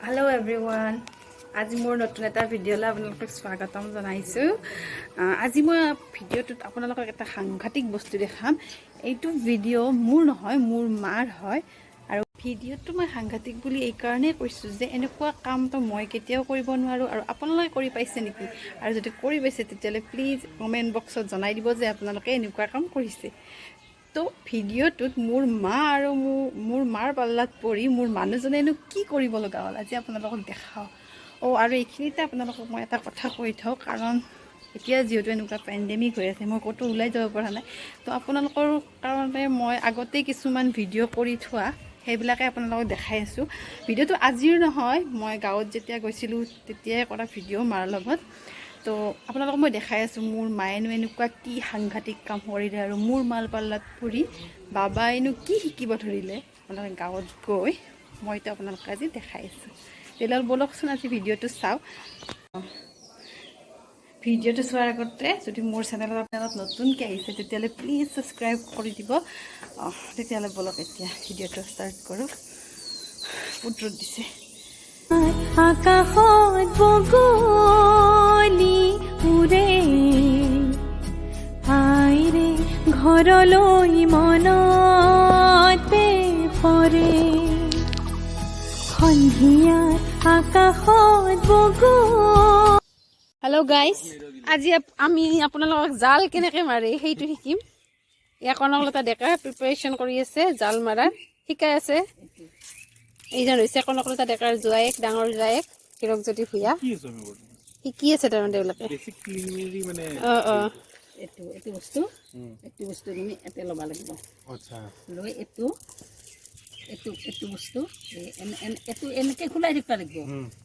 Hello everyone. আজি মোৰ নতুন এটা ভিডিঅ'লৈ আপোনালোকক স্বাগতম জনাইছোঁ। আজি মই ভিডিঅ'টোত আপোনালোকক এটা সাংঘাতিক বস্তু দেখাম। এইটো ভিডিঅ' মোৰ নহয়, মোৰ মাৰ হয়। আৰু ভিডিঅ'টো মই সাংঘাতিক বুলি এই কাৰণেই কৈছোঁ যে এনেকুৱা কামটো মই কেতিয়াও কৰিব নোৱাৰোঁ আৰু আপোনালোকে কৰি পাইছে নেকি? আৰু যদি কৰি পাইছে তেতিয়াহ'লে প্লিজ কমেণ্ট বক্সত জনাই দিব যে আপোনালোকে এনেকুৱা কাম কৰিছে। তো ভিডিঅ'টোত মোৰ মা আৰু মোৰ মাৰ পাল্লাত পৰি মোৰ মানুহজনেনো কি কৰিব লগা হ'ল আজি আপোনালোকক দেখাওঁ। আৰু এইখিনিতে আপোনালোকক মই এটা কথা কৈ থওঁ, কাৰণ এতিয়া যিহেতু এনেকুৱা পেণ্ডেমিক হৈ আছে, মই ক'তো ওলাই যাব পৰা নাই। তো আপোনালোকৰ কাৰণে মই আগতেই কিছুমান ভিডিঅ' কৰি থোৱা সেইবিলাকে আপোনালোকক দেখাই আছোঁ। ভিডিঅ'টো আজিৰ নহয়, মই গাঁৱত যেতিয়া গৈছিলোঁ তেতিয়াই কৰা ভিডিঅ' মাৰ লগত। তো আপোনালোকক মই দেখাই আছোঁ মোৰ মায়েনো এনেকুৱা কি সাংঘাতিক কাম কৰিলে আৰু মোৰ মাল পাল্লাত পৰি বাবাইনো কি শিকিব ধৰিলে। আপোনালোকে গাঁৱত গৈ মইতো আপোনালোকে আজি দেখাই আছোঁ। তেতিয়াহ'লে ব'লকচোন আজি ভিডিঅ'টো চাওঁ। ভিডিঅ'টো চোৱাৰ আগতে যদি মোৰ চেনেলত আপোনালোক নতুনকৈ আহিছে তেতিয়াহ'লে প্লিজ ছাবস্ক্ৰাইব কৰি দিব। তেতিয়াহ'লে ব'লক এতিয়া ভিডিঅ'টো ষ্টাৰ্ট কৰোঁ। বহুত ৰ'দ দিছে। আকাশত বগলী উৰে আইৰে ঘৰলৈ মনতে পৰে সন্ধিয়াত আকাশত বগলী। হেল্ল' গাইজ, আজি আমি আপোনালোকক জাল কেনেকৈ মাৰে সেইটো শিকিম। ইয়াৰ কনকলতা ডেকা প্ৰিপাৰেশ্যন কৰি আছে জাল মাৰাৰ, শিকাই আছে। এইজন হৈছে কনকলতা ডেকাৰ জোৱায়েক, ডাঙৰ জোৱায়েক হিৰকজ্যোতি ভূঞা। শিকি আছে তাৰমানে তেওঁলোকে। এইটো বস্তু তুমি এতে ল'ব লাগিব। লৈ এইটো বস্তু এইটো এনেকৈ খোলাই থাকিব লাগিব।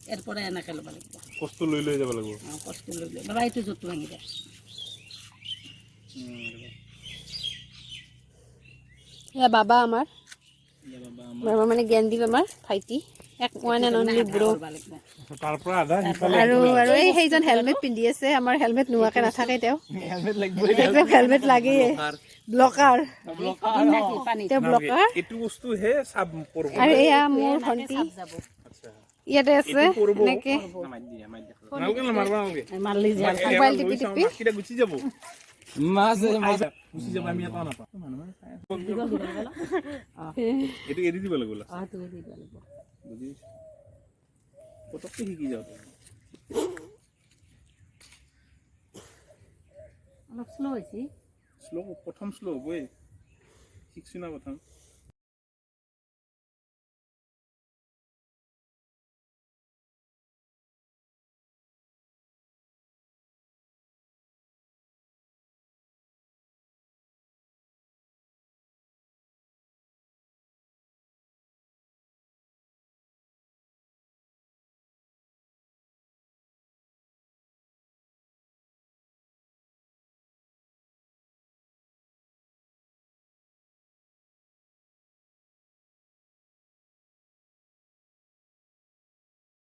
ইয়াৰ পৰা এনেকৈ ল'ব লাগিব। কষ্ট লৈ লৈ যাব লাগিব। কষ্ট লৈ ল'বা, এইটো জোৰটো ভাঙি যায়। বাবা আমাৰ মানে জ্ঞান দিব আমাৰ ভাইটি এক ওৱান এণ্ড অনলি ব্ৰ। তাৰ পৰা আধা সিফালে আৰু এই সেইজন হেলমেট পিন্ধি আছে। আমাৰ হেলমেট নোহোৱাকৈ নাথাকে তেওঁ। হেলমেট লাগিব। একদম হেলমেট লাগেই। ব্লকাৰ তেওঁ ব্লকাৰ। এইটো বস্তু হে সাব পৰব। আৰু এয়া মোৰ ভণ্টি ইয়াতে আছে এনেকৈ নালকে মাৰবা নালকে। মাৰলি যায় মোবাইল টিপি টিপি। কিটা গুচি যাব। মাছ গুচি যাব, আমি এটা নাপাওঁ। এইটো এৰি দিব লাগিব। পটককে শিকি যাওঁ। অলপ শ্ল' হৈছে। প্ৰথম শ্ল' হ'বই, শিকছো না প্ৰথম।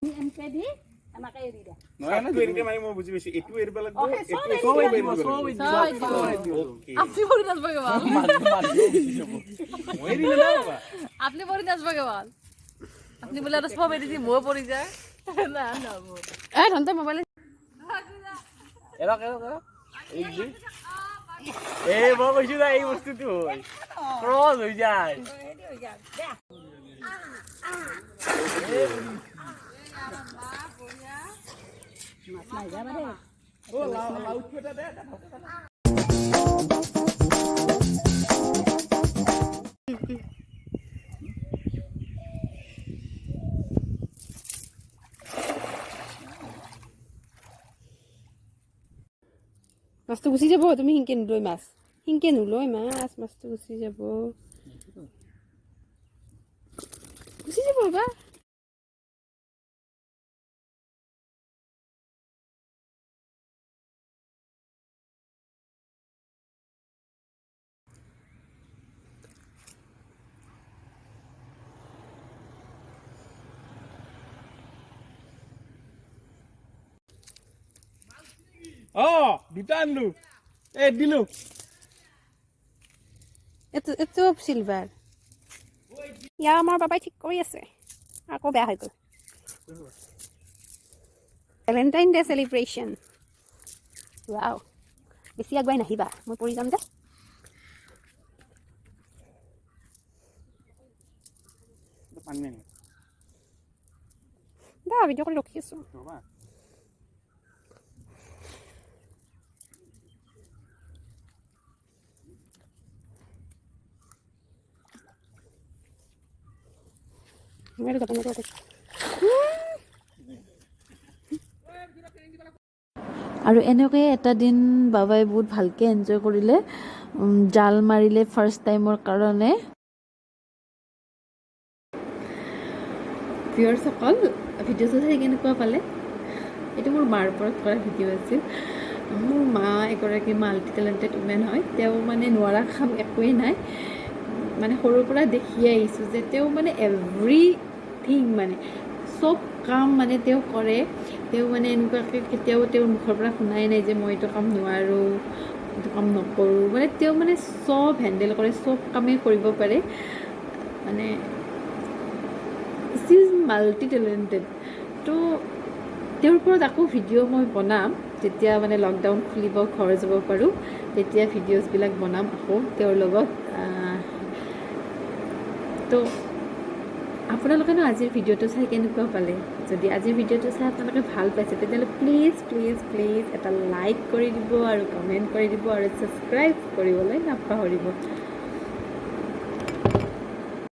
এনেকৈ দি এনেকৈ এৰি দিয়া। নহয় না, এনেকে মাৰি মই বুজি পাইছো। এইটো এৰিব লাগিব, এইটো আপনি পৰি নাচব কেৱল। মই এৰি না বাবা। আপনি পৰি নাচব কেৱল। আপনি বোলে আৰু সব এৰি দি মই পৰি যায়। না নহ'ব। ধনতে মোবাইল এৰক এই যে এই মই কৈছো না, এই বস্তুটো হয় ক্ৰছ হৈ যায়। মাছটো গুচি যাব। তুমি সিংকে নোলৈ মাছ, সিংকে নোলৈ মাছ, মাছটো গুচি যাব, গুচি যাব বা। দুটা আনলো, দিলো। এইটো চিলভাৰ। ইয়াৰ আমাৰ বাবাই ঠিক কৰি আছে, আকৌ বেয়া হৈ গ'ল। ভেলেণ্টাইন ডে চেলিব্ৰেশ্যন ৱাও বেছি আগুৱাই নাহিবা মই পৰি যাম যে দা ভিডিঅ' কৰি ৰখি আছোঁ মেৰে যাবেন আৰু এনেকৈ এটা দিন বাবাই বহুত ভালকৈ এনজয় কৰিলে জাল মাৰিলে ফাৰ্ষ্ট টাইমৰ কাৰণে ভিউৱাৰ্ছসকল ভিডিঅ'টো চাই কেনেকুৱা পালে এইটো মোৰ মাৰ ওপৰত কৰা ভিডিঅ' আছিল মোৰ মা এগৰাকী মাল্টি টেলেণ্টেড উমেন হয় তেওঁ মানে নোৱাৰা কাম একোৱেই নাই মানে সৰুৰ পৰা দেখি আহিছোঁ যে তেওঁ মানে এভৰিথিং মানে চব কাম মানে তেওঁ কৰে তেওঁ মানে এনেকুৱাকৈ কেতিয়াও তেওঁৰ মুখৰ পৰা শুনাই নাই যে মই এইটো কাম নোৱাৰোঁ এইটো কাম নকৰোঁ মানে তেওঁ মানে চব হেণ্ডেল কৰে চব কামেই কৰিব পাৰে মানে ইজ মাল্টি টেলেণ্টেড তো তেওঁৰ ওপৰত আকৌ ভিডিঅ' মই বনাম যেতিয়া মানে লকডাউন খুলিব ঘৰ যাব পাৰোঁ তেতিয়া ভিডিঅ'ছবিলাক বনাম আকৌ তেওঁৰ লগত তো আপোনালোকেনো আজিৰ ভিডিঅ'টো চাই কেনেকুৱা পালে যদি আজিৰ ভিডিঅ'টো চাই আপোনালোকে ভাল পাইছে তেতিয়াহ'লে প্লিজ প্লিজ প্লিজ এটা লাইক কৰি দিব আৰু কমেণ্ট কৰি দিব আৰু ছাবস্ক্ৰাইব কৰিবলৈ নাপাহৰিব